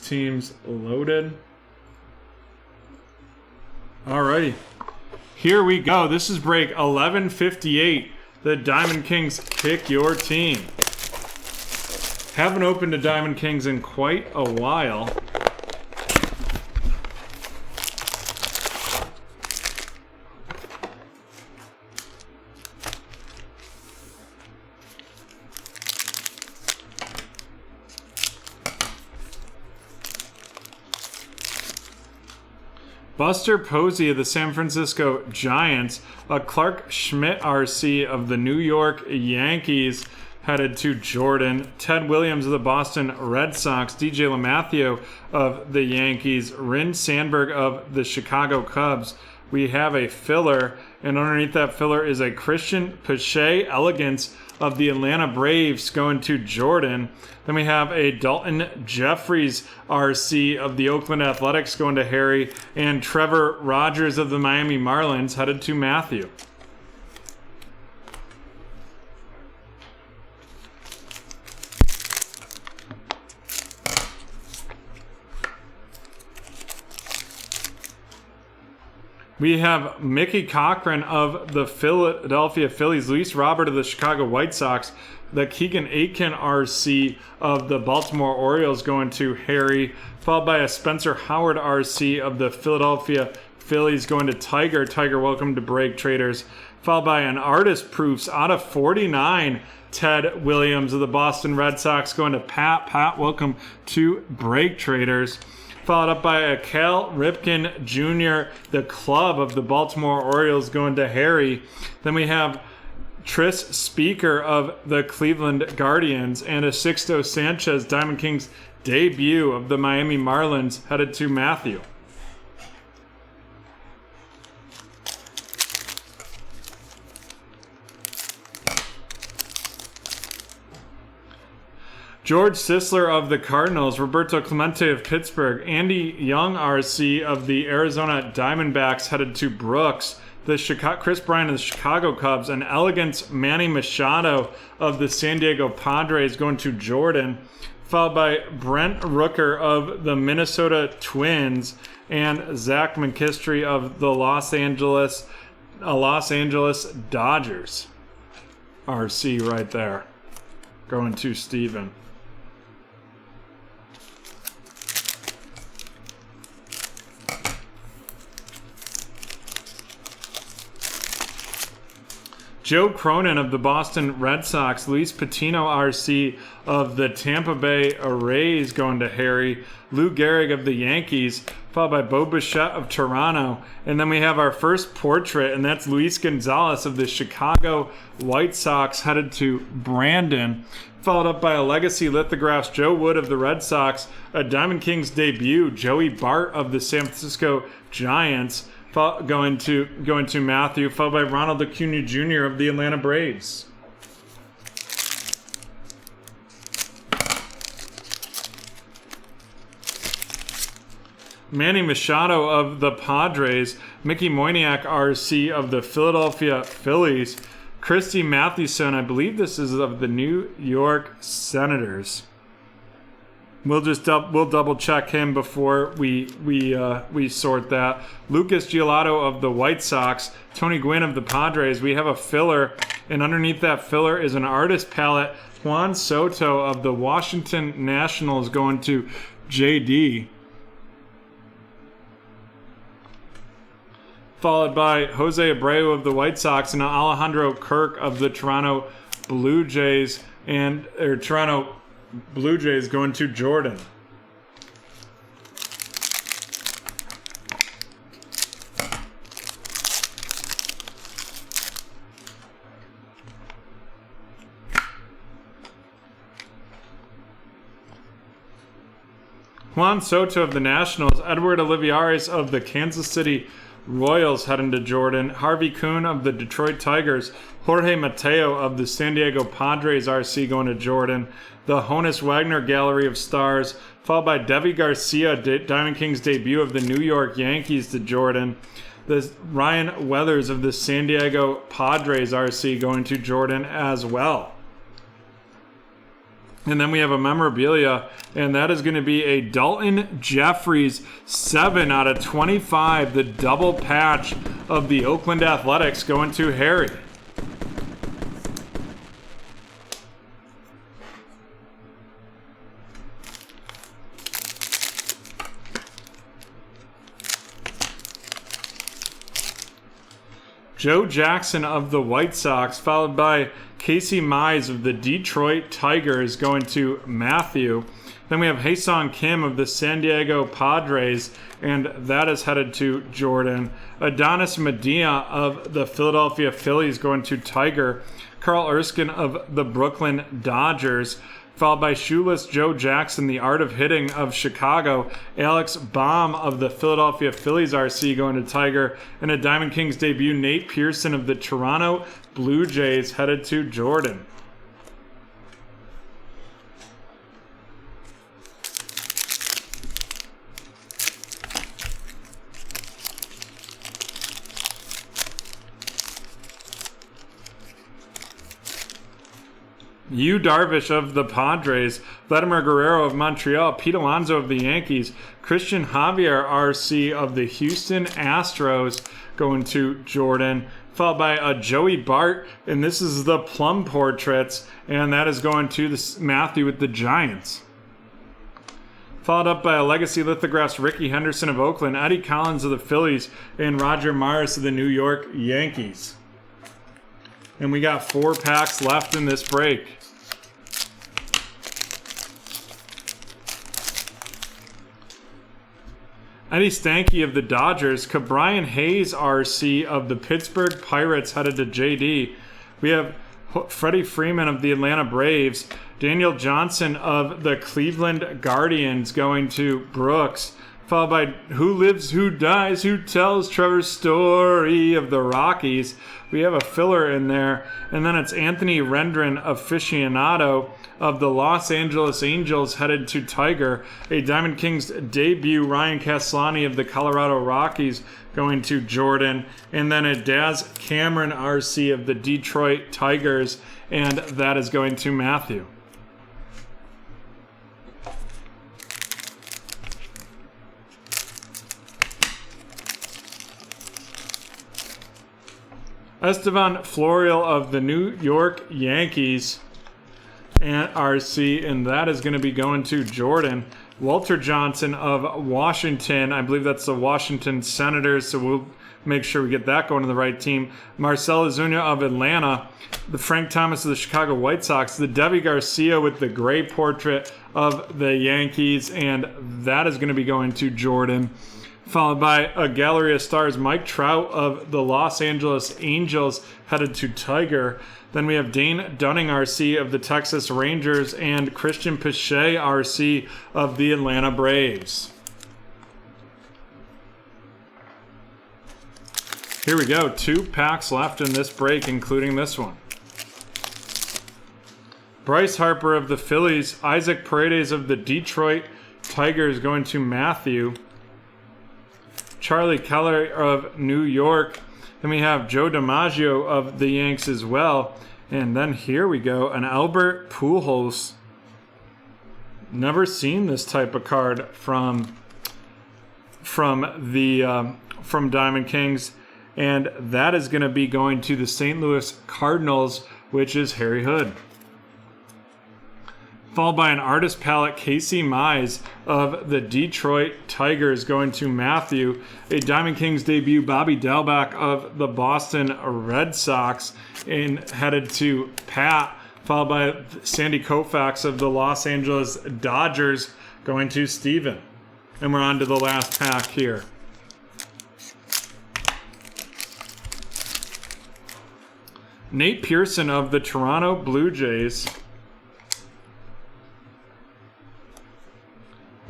teams loaded. Alrighty. Here we go. This is break 1158. The Diamond Kings pick your team. Haven't opened a Diamond Kings in quite a while. Buster Posey of the San Francisco Giants, a Clark Schmidt RC of the New York Yankees headed to Jordan, Ted Williams of the Boston Red Sox, DJ LeMahieu of the Yankees, Rin Sandberg of the Chicago Cubs. We have a filler, and underneath that filler is a Christian Pache Elegance of the Atlanta Braves going to Jordan. Then we have a Dalton Jeffries RC of the Oakland Athletics going to Harry, and Trevor Rogers of the Miami Marlins headed to Matthew. We have Mickey Cochran of the Philadelphia Phillies, Luis Robert of the Chicago White Sox, the Keegan Aitken RC of the Baltimore Orioles going to Harry, followed by a Spencer Howard RC of the Philadelphia Phillies going to Tiger. Tiger, welcome to BreakTraders. Followed by an Artist Proofs out of 49, Ted Williams of the Boston Red Sox going to Pat. Pat, welcome to BreakTraders. Followed up by a Cal Ripken Jr., the club of the Baltimore Orioles going to Harry. Then we have Tris Speaker of the Cleveland Guardians and a Sixto Sanchez Diamond Kings debut of the Miami Marlins headed to Matthew. George Sisler of the Cardinals, Roberto Clemente of Pittsburgh, Andy Young RC of the Arizona Diamondbacks headed to Brooks, Chris Bryant of the Chicago Cubs, and Elegance Manny Machado of the San Diego Padres going to Jordan, followed by Brent Rooker of the Minnesota Twins and Zach McKistry of the Los Angeles Dodgers. RC right there, going to Steven. Joe Cronin of the Boston Red Sox, Luis Patino RC of the Tampa Bay Rays going to Harry, Lou Gehrig of the Yankees, followed by Bo Bichette of Toronto, and then we have our first portrait, and that's Luis Gonzalez of the Chicago White Sox headed to Brandon, followed up by a Legacy Lithographs, Joe Wood of the Red Sox, a Diamond Kings debut, Joey Bart of the San Francisco Giants, going to Matthew, followed by Ronald Acuna Jr. of the Atlanta Braves. Manny Machado of the Padres, Mickey Moyniak RC of the Philadelphia Phillies, Christy Mathewson, I believe this is of the New York Senators. We'll double check him before we sort that. Lucas Giolito of the White Sox, Tony Gwynn of the Padres. We have a filler, and underneath that filler is an artist palette. Juan Soto of the Washington Nationals going to JD. Followed by Jose Abreu of the White Sox and Alejandro Kirk of the Toronto Blue Jays Toronto Blue Jays going to Jordan. Juan Soto of the Nationals, Edward Olivares of the Kansas City Royals heading to Jordan, Harvey Kuhn of the Detroit Tigers, Jorge Mateo of the San Diego Padres RC going to Jordan, the Honus Wagner Gallery of Stars, followed by Devi Garcia, Diamond Kings debut of the New York Yankees to Jordan, the Ryan Weathers of the San Diego Padres RC going to Jordan as well. And then we have a memorabilia, and that is going to be a Dalton Jeffries 7/25, the double patch of the Oakland Athletics going to Harry. Joe Jackson of the White Sox, followed by Casey Mize of the Detroit Tigers going to Matthew. Then we have Hae-Sung Kim of the San Diego Padres, and that is headed to Jordan. Adonis Medina of the Philadelphia Phillies going to Tiger. Carl Erskine of the Brooklyn Dodgers, followed by Shoeless Joe Jackson, the Art of Hitting of Chicago. Alex Baum of the Philadelphia Phillies RC going to Tiger. And a Diamond Kings debut, Nate Pearson of the Toronto Blue Jays headed to Jordan. Yu Darvish of the Padres, Vladimir Guerrero of Montreal, Pete Alonso of the Yankees, Christian Javier RC of the Houston Astros going to Jordan, followed by a Joey Bart, and this is the Plum Portraits, and that is going to Matthew with the Giants. Followed up by a Legacy Lithographs, Ricky Henderson of Oakland, Eddie Collins of the Phillies, and Roger Maris of the New York Yankees. And we got 4 packs left in this break. Eddie Stanky of the Dodgers, Cabrian Hayes RC of the Pittsburgh Pirates headed to JD. We have Freddie Freeman of the Atlanta Braves, Daniel Johnson of the Cleveland Guardians going to Brooks, followed by Who Lives, Who Dies, Who Tells Trevor's Story of the Rockies. We have a filler in there, and then it's Anthony Rendren Aficionado of the Los Angeles Angels headed to Tiger. A Diamond Kings debut, Ryan Castellani of the Colorado Rockies going to Jordan. And then a Daz Cameron RC of the Detroit Tigers, and that is going to Matthew. Estevan Florial of the New York Yankees and RC, and that is going to be going to Jordan. Walter Johnson of Washington, I believe that's the Washington Senators, so we'll make sure we get that going to the right team. Marcell Ozuna of Atlanta, the Frank Thomas of the Chicago White Sox, the Devi Garcia with the gray portrait of the Yankees, and that is going to be going to Jordan. Followed by a Gallery of Stars, Mike Trout of the Los Angeles Angels headed to Tiger. Then we have Dane Dunning RC of the Texas Rangers and Christian Pache RC of the Atlanta Braves. Here we go, 2 packs left in this break, including this one. Bryce Harper of the Phillies, Isaac Paredes of the Detroit Tigers going to Matthew. Charlie Keller of New York. Then we have Joe DiMaggio of the Yanks as well. And then here we go, an Albert Pujols. Never seen this type of card from Diamond Kings. And that is going to be going to the St. Louis Cardinals, which is Harry Hood. Followed by an artist palette, Casey Mize of the Detroit Tigers going to Matthew. A Diamond Kings debut, Bobby Dalbec of the Boston Red Sox and headed to Pat. Followed by Sandy Koufax of the Los Angeles Dodgers going to Steven. And we're on to the last pack here. Nate Pearson of the Toronto Blue Jays.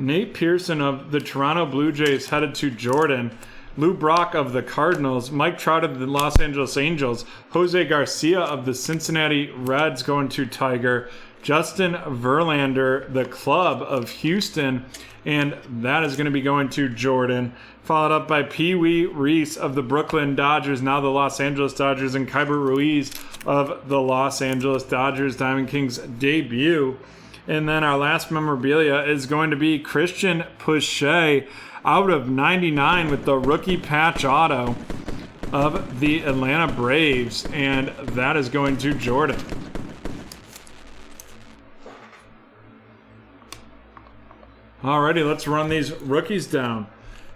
Nate Pearson of the Toronto Blue Jays headed to Jordan. Lou Brock of the Cardinals. Mike Trout of the Los Angeles Angels. Jose Garcia of the Cincinnati Reds going to Tiger. Justin Verlander, the Club of Houston, and that is going to be going to Jordan. Followed up by Pee Wee Reese of the Brooklyn Dodgers, now the Los Angeles Dodgers, and Kyber Ruiz of the Los Angeles Dodgers, Diamond Kings debut. And then our last memorabilia is going to be Christian Pache out of 99 with the rookie patch auto of the Atlanta Braves. And that is going to Jordan. Alrighty, let's run these rookies down.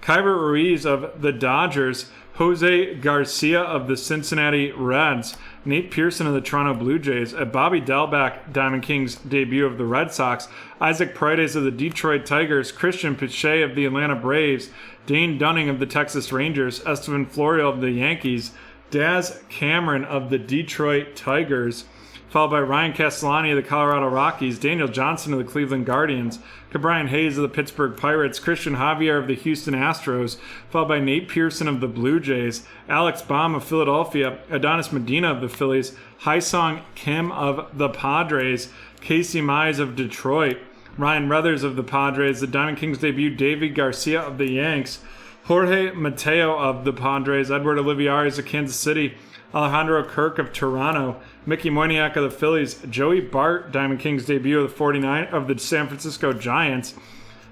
Kyber Ruiz of the Dodgers, Jose Garcia of the Cincinnati Reds, Nate Pearson of the Toronto Blue Jays, a Bobby Dalbec Diamond Kings debut of the Red Sox, Isaac Paredes of the Detroit Tigers, Christian Pache of the Atlanta Braves, Dane Dunning of the Texas Rangers, Estevan Florial of the Yankees, Daz Cameron of the Detroit Tigers, followed by Ryan Castellani of the Colorado Rockies, Daniel Johnson of the Cleveland Guardians, Ke'Bryan Hayes of the Pittsburgh Pirates, Christian Javier of the Houston Astros, followed by Nate Pearson of the Blue Jays, Alex Baum of Philadelphia, Adonis Medina of the Phillies, Hyesung Kim of the Padres, Casey Mize of Detroit, Ryan Ruthers of the Padres, the Diamond Kings debut David Garcia of the Yanks, Jorge Mateo of the Padres, Edward Olivares of Kansas City, Alejandro Kirk of Toronto, Mickey Moniak of the Phillies, Joey Bart, Diamond Kings debut of the 49 of the San Francisco Giants,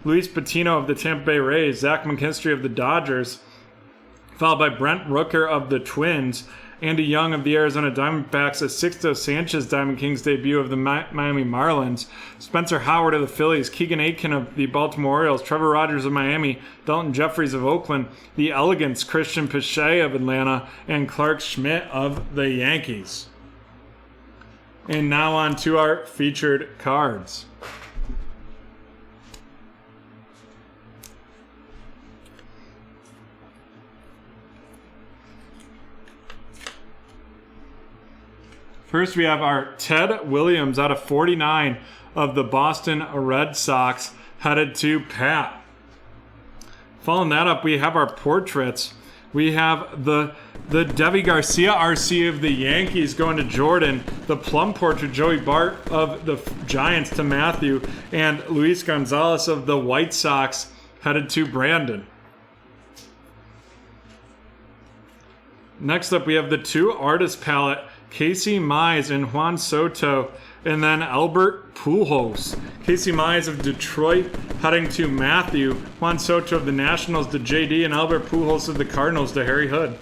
Luis Patino of the Tampa Bay Rays, Zach McKinstry of the Dodgers, followed by Brent Rooker of the Twins, Andy Young of the Arizona Diamondbacks, a Sixto Sanchez Diamond Kings debut of the Miami Marlins, Spencer Howard of the Phillies, Keegan Aitken of the Baltimore Orioles, Trevor Rogers of Miami, Dalton Jeffries of Oakland, the Elegants, Christian Pache of Atlanta, and Clark Schmidt of the Yankees. And now on to our featured cards. First, we have our Ted Williams out of 49 of the Boston Red Sox, headed to Pat. Following that up, we have our portraits. We have the Devi Garcia RC of the Yankees going to Jordan, the Plum portrait Joey Bart of the Giants to Matthew, and Luis Gonzalez of the White Sox headed to Brandon. Next up, we have the two artist palette, Casey Mize and Juan Soto, and then Albert Pujols. Casey Mize of Detroit heading to Matthew, Juan Soto of the Nationals to JD, and Albert Pujols of the Cardinals to Harry Hood.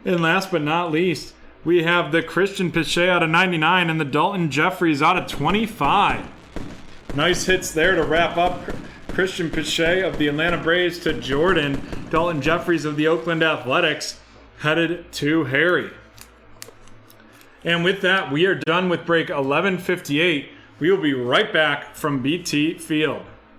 And last but not least, we have the Christian Pache out of 99 and the Dalton Jeffries out of 25. Nice hits there to wrap up. Christian Pache of the Atlanta Braves to Jordan, Dalton Jeffries of the Oakland Athletics headed to Harry. And with that, we are done with break 1158. We will be right back from BT Field.